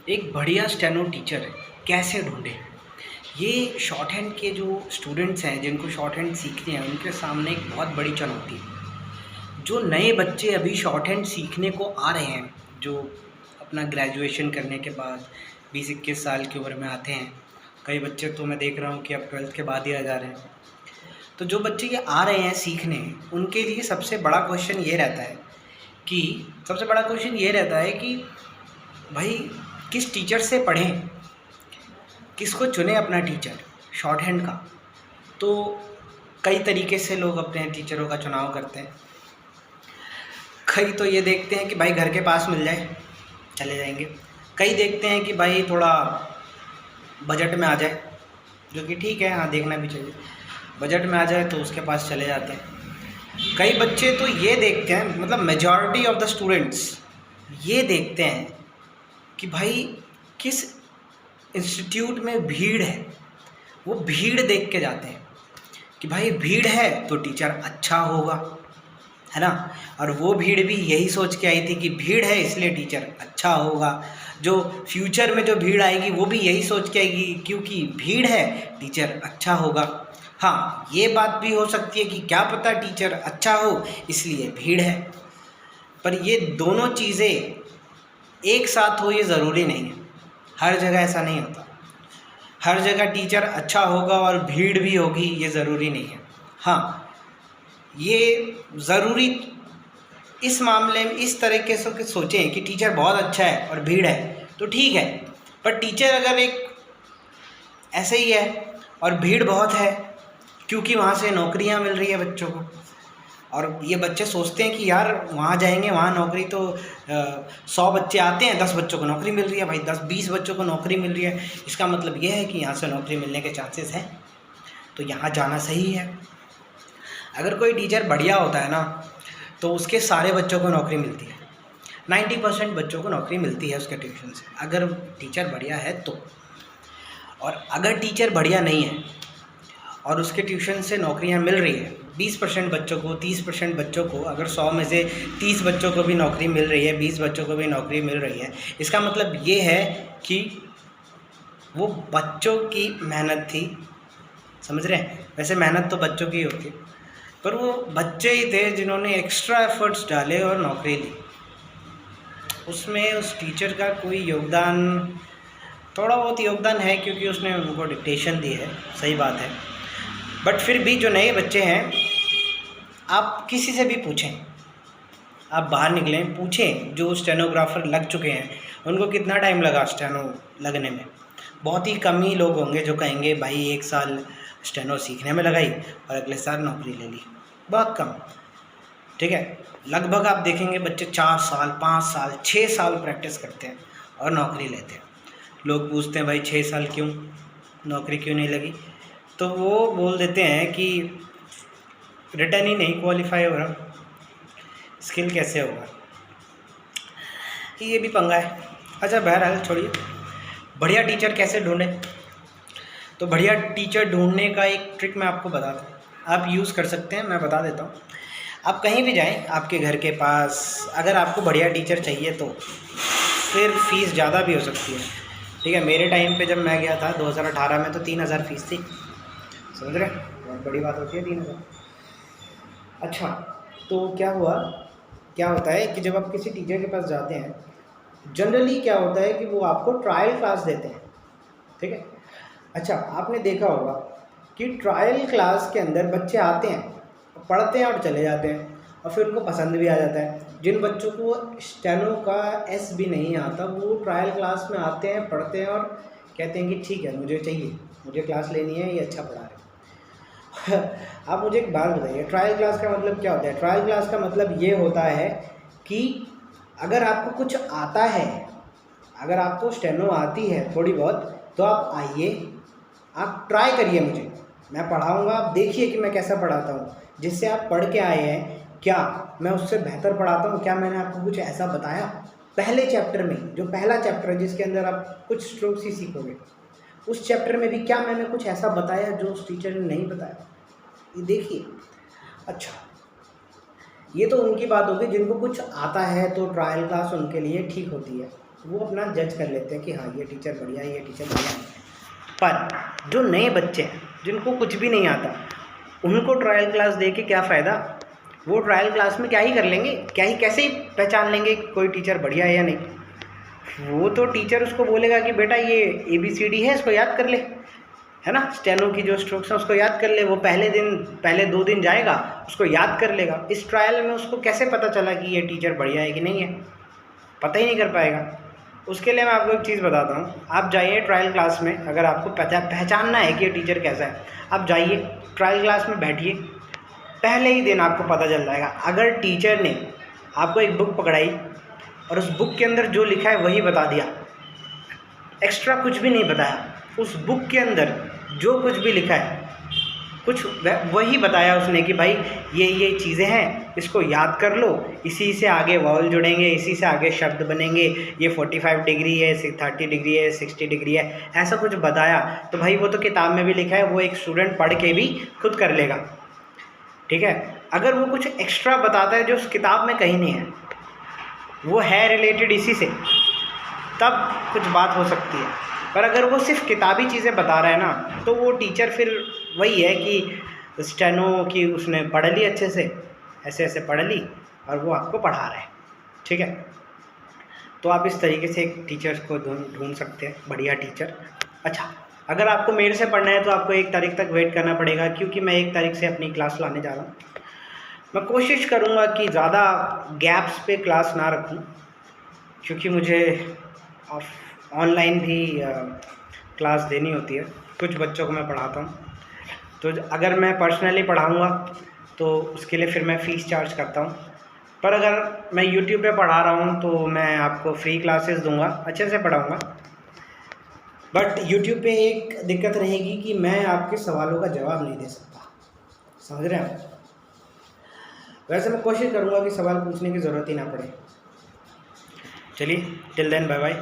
एक बढ़िया steno teacher कैसे ढूंढे। ये शॉर्ट हैंड के जो स्टूडेंट्स हैं जिनको शॉर्ट हैंड सीखने हैं उनके सामने एक बहुत बड़ी चुनौती है। जो नए बच्चे अभी शॉर्ट हैंड सीखने को आ रहे हैं, जो अपना ग्रेजुएशन करने के बाद 20-21 साल की उम्र में आते हैं, कई बच्चे तो मैं देख रहा हूँ कि अब 12th के बाद ही आ जा रहे हैं। तो जो बच्चे ये आ रहे हैं सीखने, उनके लिए सबसे बड़ा क्वेश्चन ये रहता है कि भाई किस टीचर से पढ़ें, किसको चुने अपना टीचर शॉर्ट हैंड का। तो कई तरीके से लोग अपने टीचरों का चुनाव करते हैं। कई तो ये देखते हैं कि भाई घर के पास मिल जाए, चले जाएंगे। कई देखते हैं कि भाई थोड़ा बजट में आ जाए, जो कि ठीक है, हाँ देखना भी चाहिए। बजट में आ जाए तो उसके पास चले जाते हैं। कई बच्चे तो ये देखते हैं, मतलब मेजॉरिटी ऑफ द स्टूडेंट्स ये देखते हैं कि भाई किस इंस्टीट्यूट में भीड़ है। वो भीड़ देख के जाते हैं कि भाई भीड़ है तो टीचर अच्छा होगा, है ना। और वो भीड़ भी यही सोच के आई थी कि भीड़ है इसलिए टीचर अच्छा होगा। जो फ्यूचर में जो भीड़ आएगी वो भी यही सोच के आएगी क्योंकि भीड़ है टीचर अच्छा होगा। हाँ, ये बात भी हो सकती है कि क्या पता टीचर अच्छा हो इसलिए भीड़ है, पर ये दोनों चीज़ें एक साथ हो ये ज़रूरी नहीं है। हर जगह ऐसा नहीं होता। हर जगह टीचर अच्छा होगा और भीड़ भी होगी ये ज़रूरी नहीं है। हाँ, ये ज़रूरी इस मामले में इस तरीके से सोचें कि टीचर बहुत अच्छा है और भीड़ है तो ठीक है, पर टीचर अगर एक ऐसे ही है और भीड़ बहुत है क्योंकि वहाँ से नौकरियाँ मिल रही है बच्चों को, और ये बच्चे सोचते हैं कि यार वहाँ जाएंगे, वहाँ नौकरी तो 100 बच्चे आते हैं, 10 बच्चों को नौकरी मिल रही है। भाई 10-20 बच्चों को नौकरी मिल रही है, इसका मतलब ये है कि यहाँ से नौकरी मिलने के चांसेस हैं, तो यहाँ जाना सही है। अगर कोई टीचर बढ़िया होता है ना तो उसके सारे बच्चों को नौकरी मिलती है। 90% बच्चों को नौकरी मिलती है उसके ट्यूशन से, अगर टीचर बढ़िया है तो। और अगर टीचर बढ़िया नहीं है और उसके ट्यूशन से नौकरियां मिल रही है 20% बच्चों को, 30% बच्चों को, अगर 100 में से 30 बच्चों को भी नौकरी मिल रही है, 20 बच्चों को भी नौकरी मिल रही है, इसका मतलब ये है कि वो बच्चों की मेहनत थी। समझ रहे हैं? वैसे मेहनत तो बच्चों की होती, पर वो बच्चे ही थे जिन्होंने एक्स्ट्रा एफर्ट्स डाले और नौकरी ली। उसमें उस टीचर का कोई योगदान, थोड़ा बहुत योगदान है क्योंकि उसने उनको डिक्टेशन दी है, सही बात है। बट फिर भी जो नए बच्चे हैं, आप किसी से भी पूछें, आप बाहर निकलें, पूछें जो स्टेनोग्राफर लग चुके हैं उनको कितना टाइम लगा स्टेनो लगने में। बहुत ही कम ही लोग होंगे जो कहेंगे भाई 1 साल स्टेनो सीखने में लगाई और अगले साल नौकरी ले ली, बहुत कम। ठीक है, लगभग आप देखेंगे बच्चे 4 साल, 5 साल, 6 साल प्रैक्टिस करते हैं और नौकरी लेते हैं। लोग पूछते हैं भाई 6 साल क्यों, नौकरी क्यों नहीं लगी, तो वो बोल देते हैं कि रिटर्न ही नहीं क्वालिफाई हो रहा, स्किल कैसे होगा। ये भी पंगा है। अच्छा बहरहाल छोड़िए, बढ़िया टीचर कैसे ढूंढें। तो बढ़िया टीचर ढूंढने का एक ट्रिक मैं आपको बताता हूँ, आप यूज़ कर सकते हैं, मैं बता देता हूँ। आप कहीं भी जाएं, आपके घर के पास अगर आपको बढ़िया टीचर चाहिए तो फिर फ़ीस ज़्यादा भी हो सकती है। ठीक है, मेरे टाइम पे जब मैं गया था 2018 में तो 3000 फ़ीस थी। समझ रहे हैं? बहुत बड़ी बात होती है 3000। अच्छा, तो क्या होता है कि जब आप किसी टीचर के पास जाते हैं, जनरली क्या होता है कि वो आपको ट्रायल क्लास देते हैं। ठीक है। अच्छा, आपने देखा होगा कि ट्रायल क्लास के अंदर बच्चे आते हैं, पढ़ते हैं और चले जाते हैं, और फिर उनको पसंद भी आ जाता है। जिन बच्चों को स्टेनो का एस भी नहीं आता, वो ट्रायल क्लास में आते हैं, पढ़ते हैं और कहते हैं कि ठीक है मुझे चाहिए, मुझे क्लास लेनी है, ये अच्छा पढ़ा रहे हैं। आप मुझे एक बात बताइए, ट्रायल क्लास का मतलब क्या होता है? ट्रायल क्लास का मतलब ये होता है कि अगर आपको कुछ आता है, अगर आपको स्टेनो आती है थोड़ी बहुत, तो आप आइए, आप ट्राई करिए, मुझे मैं पढ़ाऊँगा, आप देखिए कि मैं कैसा पढ़ाता हूँ। जिससे आप पढ़ के आए हैं, क्या मैं उससे बेहतर पढ़ाता हूँ? क्या मैंने आपको कुछ ऐसा बताया पहले चैप्टर में, जो पहला चैप्टर है जिसके अंदर आप कुछ स्ट्रोक्स ही सीखोगे, उस चैप्टर में भी क्या मैंने कुछ ऐसा बताया जो उस टीचर ने नहीं बताया? ये देखिए। अच्छा, ये तो उनकी बात होगी जिनको कुछ आता है, तो ट्रायल क्लास उनके लिए ठीक होती है, वो अपना जज कर लेते हैं कि हाँ ये टीचर बढ़िया है, ये टीचर बढ़िया है। पर जो नए बच्चे हैं जिनको कुछ भी नहीं आता, उनको ट्रायल क्लास दे के क्या फ़ायदा? वो ट्रायल क्लास में क्या ही कर लेंगे, क्या ही कैसे ही पहचान लेंगे कि कोई टीचर बढ़िया है या नहीं? वो तो टीचर उसको बोलेगा कि बेटा ये ABCD है, इसको याद कर ले, है ना, स्टेनो की जो स्ट्रोक्स हैं उसको याद कर ले। वो पहले 2 दिन जाएगा, उसको याद कर लेगा। इस ट्रायल में उसको कैसे पता चला कि ये टीचर बढ़िया है कि नहीं है? पता ही नहीं कर पाएगा। उसके लिए मैं आपको एक चीज़ बताता हूँ, आप जाइए ट्रायल क्लास में, अगर आपको पहचानना है कि ये टीचर कैसा है, आप जाइए ट्रायल क्लास में बैठिए, पहले ही दिन आपको पता चल जाएगा। अगर टीचर ने आपको एक बुक पकड़ाई और उस बुक के अंदर जो लिखा है वही बता दिया, एक्स्ट्रा कुछ भी नहीं बताया, उस बुक के अंदर जो कुछ भी लिखा है कुछ वही बताया उसने कि भाई ये चीज़ें हैं, इसको याद कर लो, इसी से आगे वावल जुड़ेंगे, इसी से आगे शब्द बनेंगे, ये 45 डिग्री है, 30 डिग्री है, 60 डिग्री है, ऐसा कुछ बताया, तो भाई वो तो किताब में भी लिखा है, वो एक स्टूडेंट पढ़ के भी खुद कर लेगा। ठीक है। अगर वो कुछ एक्स्ट्रा बताता है जो उस किताब में कहीं नहीं है, वो है रिलेटेड इसी से, तब कुछ बात हो सकती है। पर अगर वो सिर्फ किताबी चीज़ें बता रहा है ना, तो वो टीचर फिर वही है कि स्टेनो की उसने पढ़ ली अच्छे से, ऐसे ऐसे पढ़ ली और वो आपको पढ़ा रहा है। ठीक है। तो आप इस तरीके से एक टीचर्स को ढूंढ सकते हैं, बढ़िया टीचर। अच्छा, अगर आपको मेरे से पढ़ना है तो आपको 1 तारीख तक वेट करना पड़ेगा, क्योंकि मैं 1 तारीख से अपनी क्लास लाने जा रहा हूँ। मैं कोशिश करूँगा कि ज़्यादा गैप्स पे क्लास ना रखूँ, क्योंकि मुझे ऑनलाइन भी क्लास देनी होती है, कुछ बच्चों को मैं पढ़ाता हूँ। तो अगर मैं पर्सनली पढ़ाऊँगा तो उसके लिए फिर मैं फ़ीस चार्ज करता हूँ, पर अगर मैं यूट्यूब पे पढ़ा रहा हूँ तो मैं आपको फ्री क्लासेस दूंगा, अच्छे से पढ़ाऊँगा। बट यूट्यूब पे एक दिक्कत रहेगी कि मैं आपके सवालों का जवाब नहीं दे सकता, समझ रहे हैं आप? वैसे मैं कोशिश करूँगा कि सवाल पूछने की ज़रूरत ही ना पड़े। चलिए, टिल देन बाय बाय।